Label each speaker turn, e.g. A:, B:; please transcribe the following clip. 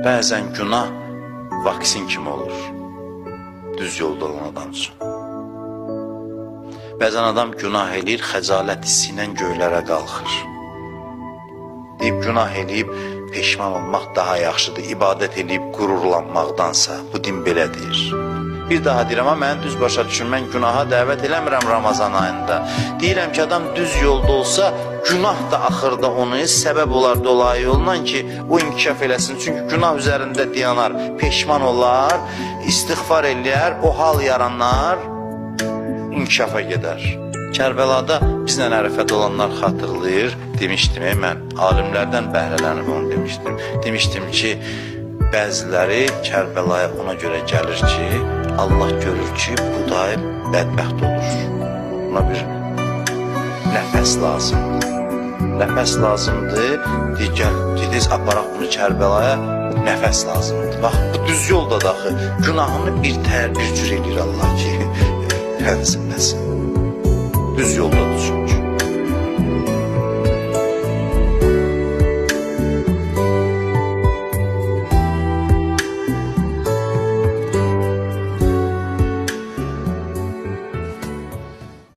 A: Bəzən günah vaksin kimi olur, düz yolda olan adam üçün. Bəzən adam günah eləyir, xəcalət hissi ilə göylərə qalxır. Deyib, günah eləyib, peşman olmaq daha yaxşıdır, ibadət eləyib qürurlanmaqdansa, bu din belə deyir. Bir daha deyirəm, amma mən düz başa düşün, mən günaha dəvət eləmirəm Ramazan ayında. Deyirəm ki, adam düz yolda olsa, günah da axırda onu səbəb olar dolayı yolla ki, o inkişaf eləsin. Çünki günah üzərində dayanar, peşman olar, istiğfar eləyər, o hal yaranar, inkişafa gedər. Kərbəlada bizlə ərəfət olanlar xatırlayır, demişdim, mən alimlərdən bəhrələnib onu demişdim. Demişdim ki, bəziləri Kərbəlaya ona görə gəlir ki, Allah görür ki, bu daim bədbəxt olur. Buna bir nəfəs lazımdır. Nəfəs lazımdır, digər gidiz aparaq bunu Kərbəlaya, nəfəs lazımdır. Bax, bu düz yolda daxı günahını bir cür eləyir Allah ki, hənsinləsin. Düz yolda düşün.